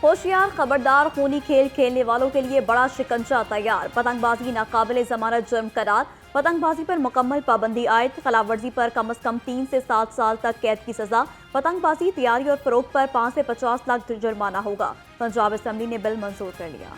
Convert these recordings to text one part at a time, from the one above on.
होशियार, खबरदार, खूनी खेल खेलने वालों के लिए बड़ा शिकंजा तैयार। पतंगबाजी नाकाबिले जमानत जुर्म करार। पतंगबाजी पर मुकम्मल पाबंदी आयद। खिलाफ वर्जी पर कम अज कम 3 से 7 साल तक कैद की सजा। पतंगबाजी तैयारी और फरोख्त पर 5 से 50 लाख जुर्माना होगा। पंजाब असेंबली ने बिल मंजूर कर लिया।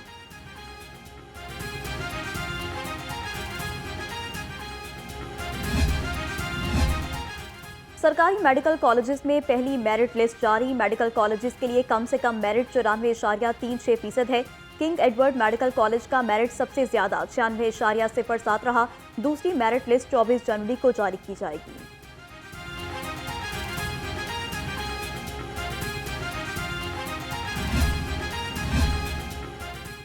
सरकारी मेडिकल कॉलेजेस में पहली मेरिट लिस्ट जारी। मेडिकल कॉलेजेस के लिए कम से कम मेरिट 94.36% है। किंग एडवर्ड मेडिकल कॉलेज का मेरिट सबसे ज्यादा 96.07 रहा। दूसरी मेरिट लिस्ट 24 जनवरी को जारी की जाएगी।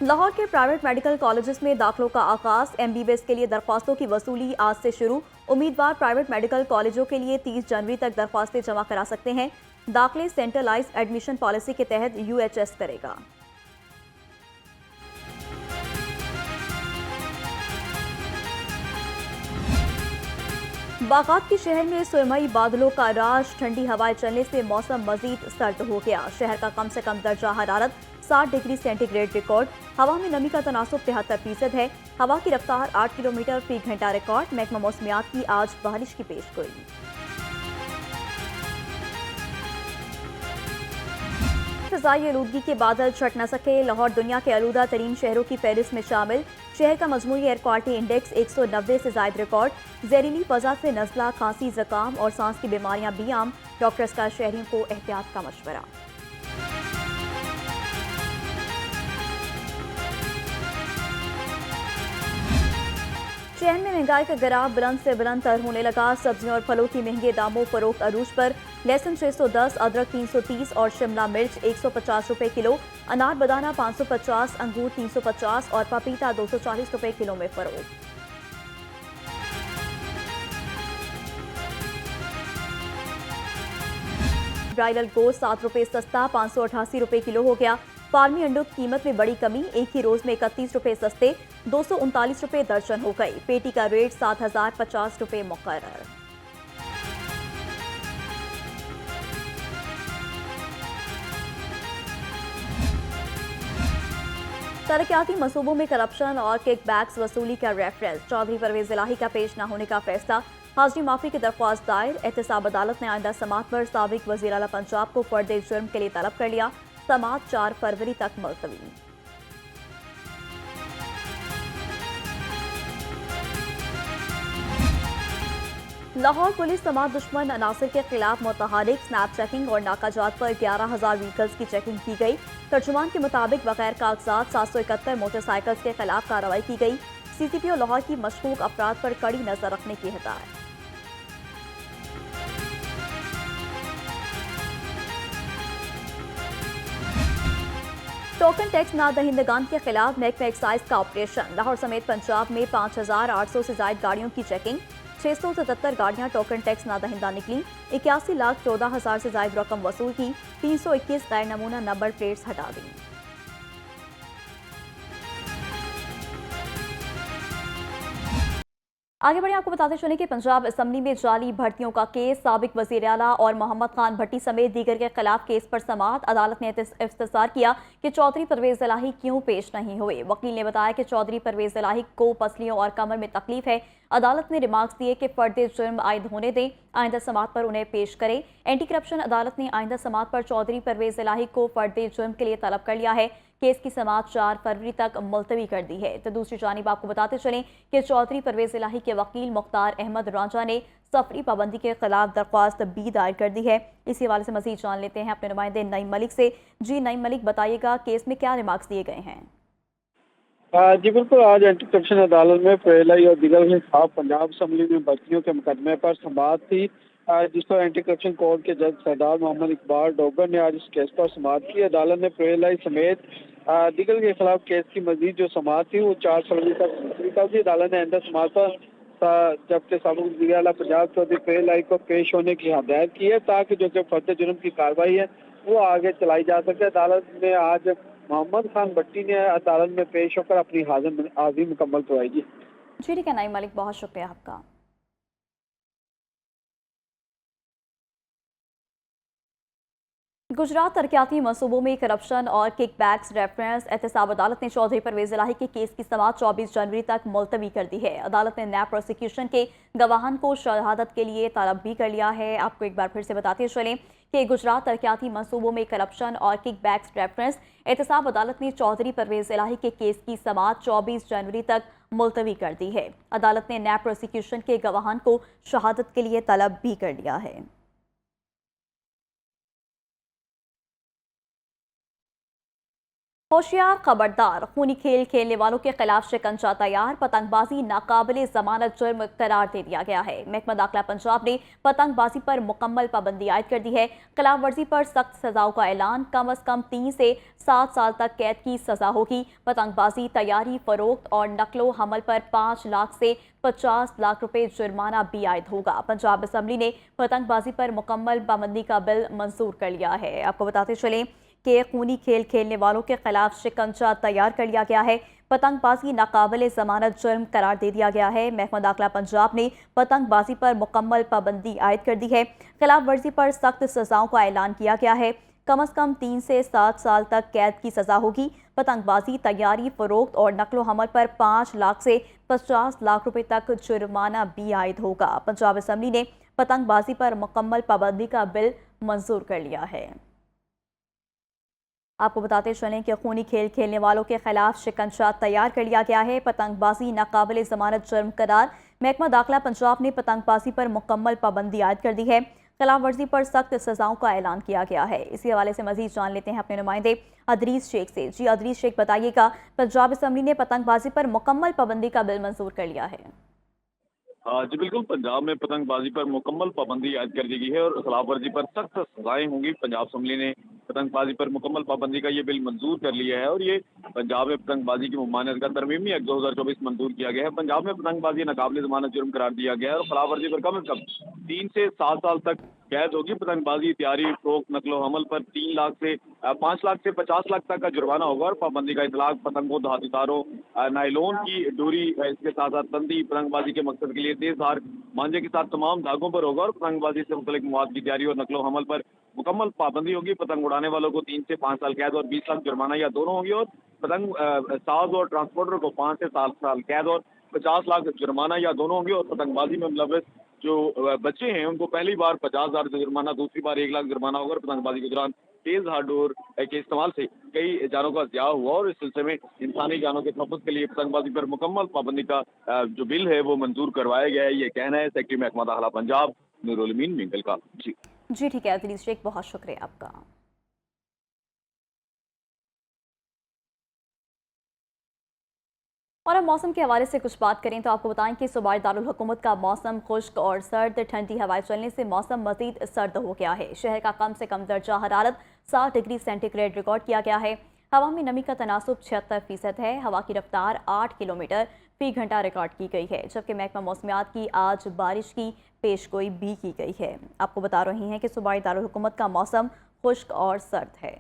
लाहौर के प्राइवेट मेडिकल कॉलेजेस में दाखिलों का आगाज। MBBS के लिए दरख्वास्तों की वसूली आज से शुरू। उम्मीदवार प्राइवेट मेडिकल कॉलेजों के लिए 30 जनवरी तक दरख्वास्तें जमा करा सकते हैं। दाखिले सेंट्रलाइज्ड एडमिशन पॉलिसी के तहत UHS करेगा। बागात के शहर में सुरमई बादलों का राज। ठंडी हवाएं चलने से मौसम मजीद सर्द हो गया। शहर का कम से कम दर्जा हरारत 60 डिग्री सेंटीग्रेड रिकॉर्ड। हवा में नमी का तनासुब 73% है। हवा की रफ्तार 8 किलोमीटर फी घंटा रिकॉर्ड। महकमा मौसमियात की आज बारिश की पेशगोई। फिजाई आलूदगी के बादल छट न सके। लाहौर दुनिया के आलूदा तरीन शहरों की फहरिस्त में शामिल। शहर का मजमूई एयर क्वालिटी इंडेक्स 190 से जायद रिकॉर्ड। जहरीली फजा से नज़ला, खांसी, ज़ुकाम और सांस की बीमारियां भी आम। डॉक्टर्स का शहरियों को एहतियात का मशवरा। शहर में महंगाई का ग्राफ बुलंद से बुलंद तर होने लगा। सब्जियों और फलों की महंगे दामों फरोख्त अरूज पर। लहसुन 610, अदरक 330 और शिमला मिर्च 150 रुपए किलो। अनार बदाना 550, अंगूर 350 और पपीता 240 रुपए किलो में फरोख्त। ब्रायलर गोश्त 7 रुपए सस्ता 588 रुपए किलो हो गया। फार्मी अंडों की कीमत में बड़ी कमी। एक ही रोज में 31 रुपए सस्ते 239 रुपए दर्जन हो गई। पेटी का रेट 7050 रुपए मुकर्रर। तरक्याती मंसूबों में करप्शन और किकबैक्स वसूली का रेफरेंस। चौधरी परवेज इलाही का पेश न होने का फैसला। हाजिरी माफी की दरख्वास्त दायर। एहतसाब अदालत ने आइंदा समात पर साबिक वजीर आला पंजाब को फर्द जुर्म के लिए तलब कर लिया। समात 4 फरवरी तक मुलतवी। लाहौर पुलिस तमाम दुश्मन अनासर के खिलाफ मुतहरिक स्नैप चेकिंग और नाकाजात पर 11,000 व्हीकल्स की चेकिंग की गई। तर्जुमान के मुताबिक बगैर कागजात 771 मोटरसाइकिल्स के खिलाफ कार्रवाई की गई। CCPO लाहौर की मशकूक अफराद पर कड़ी नजर रखने की हिदायत। टोकन टैक्स नादहिंदगान के खिलाफ महकमा एक्साइज का ऑपरेशन। लाहौर समेत पंजाब में 5800 से ज्यादा गाड़ियों की चेकिंग। 677 गाड़ियां टोकन टैक्स नादहिंदा निकली। 81,14,000 से ज्यादा रकम वसूल की। 321 गैर नमूना नंबर प्लेट्स हटा दी। आगे बढ़े आपको बताते चलें कि पंजाब असेंबली में जाली भर्तियों का केस। साबिक वजीर आला और मोहम्मद खान भट्टी समेत दीगर के खिलाफ केस पर समाअत। अदालत ने इफ्तिसार किया कि चौधरी परवेज इलाही क्यों पेश नहीं हुए। वकील ने बताया कि चौधरी परवेज इलाही को पसलियों और कमर में तकलीफ है। अदालत ने रिमार्क्स दिए कि फर्द जुर्म आयद होने दें, आइंदा समाअत पर उन्हें पेश करें। एंटी करप्शन अदालत ने आइंदा समाअत पर चौधरी परवेज इलाही को फर्द जुर्म के लिए तलब कर लिया है। केस की समाअत 4 फरवरी तक मुलतवी कर दी है। तो दूसरी जानिब आपको बताते चलें कि चौधरी परवेज इलाही के वकील मुख्तार अहमद रांझा ने सफरी पाबंदी के खिलाफ दरख्वास्त भी दायर कर दी है। इसी हवाले से मजीद जान लेते हैं अपने नुमाइंदे नईम मलिक से। जी नईम मलिक, बताइएगा केस में क्या रिमार्क्स दिए गए हैं? जी बिल्कुल, आज एंटी करप्शन अदालत में PLI और दीगर के खिलाफ पंजाब असेंबली में भर्तियों के मुकदमे पर समाअत थी, जिस पर एंटी करप्शन कोर्ट के जज सरदार मोहम्मद इकबाल डोगर ने आज इस केस पर समाअत की। अदालत ने PLI समेत दीगर के खिलाफ केस की मजीद जो समाअत थी वो 4 फरवरी तक मुलतवी कर दी। अदालत ने आइंदा समाअत पर जबकि साबिक वज़ीर आला पंजाब चौधरी PLI को पेश होने की हिदायत की है, ताकि जो कि फर्द जुर्म की कार्रवाई है वो आगे चलाई जा सके। अदालत ने आज मोहम्मद खान भट्टी ने अदालत में पेश होकर अपनी हाजिरी मुकम्मल करवाई। जी ठीक है नईम मलिक, बहुत शुक्रिया आपका। गुजरात तरक्याती मनसूबों में करप्शन और किकबैक्स रेफरेंस एहतसाब अदालत ने चौधरी परवेज इलाही के केस की समाअत 24 जनवरी तक मुलतवी कर दी है। अदालत ने नैब प्रोसिक्यूशन के गवाहान को शहादत के लिए तलब भी कर लिया है। आपको एक बार फिर से बताते चलें कि गुजरात तरक्याती मनसूबों में करप्शन और किकबैक्स रेफरेंस एहतसाब अदालत ने चौधरी परवेज इलाही के केस की समाअत 24 जनवरी तक मुलतवी कर दी है। अदालत ने नैब प्रोसिक्यूशन के गवाहान को शहादत के लिए तलब भी कर लिया है। होशियार, खबरदार, खूनी खेल खेलने वालों के खिलाफ शिकंजा तैयार, पतंगबाजी नाकाबिले जमानत जुर्म करार दे दिया गया है। महकमा दाखिला पंजाब ने पतंगबाजी पर मुकम्मल पाबंदी आयद कर दी है। खिलाफ वर्जी पर सख्त सजाओं का ऐलान, कम अज कम 3 से 7 साल तक कैद की सजा होगी। पतंगबाजी तैयारी, फरोख्त और नकलो हमल पर 5 लाख से 50 लाख रुपए जुर्माना भी आयद होगा। पंजाब असम्बली ने पतंगबाजी पर मुकम्मल पाबंदी का बिल मंजूर कर लिया है। आपको बताते चलें कि खूनी खेल खेलने वालों के खिलाफ शिकंजा तैयार कर लिया गया है। पतंगबाजी नाकाबिले जमानत जुर्म करार दे दिया गया है। महकमा दाखिला पंजाब ने पतंगबाजी पर मुकम्मल पाबंदी आयद कर दी है। खिलाफ वर्जी पर सख्त सजाओं का ऐलान किया गया है। कम अज कम 3 से 7 साल तक कैद की सजा होगी। पतंगबाजी तैयारी, फरोख्त और नकलो हमल पर 5 लाख से 50 लाख रुपए तक जुर्माना भी आयद होगा। पंजाब असम्बली ने पतंगबाजी पर मुकम्मल पाबंदी का बिल मंजूर कर लिया है। आपको बताते चलें कि खूनी खेल खेलने वालों के खिलाफ शिकंजा तैयार कर लिया गया है। पतंगबाजी नाकाबिले जमानत जुर्म करार, महकमा दाखिला पंजाब ने पतंगबाजी पर मुकम्मल पाबंदी आयद कर दी है। खिलाफ वर्जी पर सख्त सजाओं का ऐलान किया गया है। इसी हवाले से मजीद जान लेते हैं अपने नुमाइंदे अदरीस शेख से। जी अदरीस शेख, बताइएगा, पंजाब असम्बली ने पतंगबाजी पर मुकम्मल पाबंदी का बिल मंजूर कर लिया है। जी बिल्कुल, पंजाब में पतंगबाजी पर मुकम्मल पाबंदी आयद कर दी गई है और खिलाफ वर्जी पर सख्त सजाएं होंगी। पंजाब असम्बली ने पतंगबाजी पर मुकम्मल पाबंदी का ये बिल मंजूर कर लिया है और ये पंजाब में पतंगबाजी की ममानियत का तरमीमी एक्ट 2024 मंजूर किया गया है। पंजाब में पतंगबाजी नाकाबिले जमानत जुर्म करार दिया गया है और खिलाफ वर्जी पर कम अज कम 3 से 7 साल तक कैद होगी। पतंगबाजी तैयारी, फरोख्त, नकलो हमल पर 3 लाख से 5 लाख से 50 लाख तक का जुर्माना होगा और पाबंदी का इतलाक पतंगों, धातु तारों, नायलॉन की डोरी, इसके साथ साथ तंदी, पतंगबाजी के मकसद के लिए तेज धार मांझे के साथ तमाम धागों पर होगा और पतंगबाजी से मुतल्लिक मवाद की तैयारी और नकलो हमल पर मुकम्मल पाबंदी होगी। पतंग उड़ाने वालों को 3 से 5 साल कैद और 20 लाख जुर्माना या दोनों होंगे और पतंग साज और ट्रांसपोर्टर को 5 से 7 साल कैद और 50 लाख जुर्माना या दोनों होंगे और पतंगबाजी में मुलव्वस जो बच्चे हैं उनको पहली बार 50,000 जुर्माना, दूसरी बार 1 लाख जुर्माना होगा। पतंगबाजी के दौरान तेज हार्डोर के इस्तेमाल से कई जानों का ज़िया हुआ और इस सिलसिले में इंसानी जानों के तहफ़्फ़ुज़ के लिए पतंगबाजी पर मुकम्मल पाबंदी का जो बिल है वो मंजूर करवाया गया है। ये कहना है सेक्रेटरी महकमा दाखिला पंजाब नूरुल अमीन मिंगल का। जी ठीक है अदरीस शेख, बहुत शुक्रिया आपका। और अब मौसम के हवाले से कुछ बात करें तो आपको बताएं कि सूबाई दारुल हुकूमत का मौसम खुश्क और सर्द, ठंडी हवाएं चलने से मौसम मजीद सर्द हो गया है। शहर का कम से कम दर्जा हरारत 7 डिग्री सेंटीग्रेड रिकॉर्ड किया गया है। हवा में नमी का तनासुब 76% है। हवा की रफ्तार 8 किलोमीटर फी घंटा रिकॉर्ड की गई है, जबकि महकमा मौसमियात की आज बारिश की पेशगोई भी की गई है। आपको बता रही हैं कि सूबाई दारुल हुकूमत का मौसम खुश्क और सर्द है।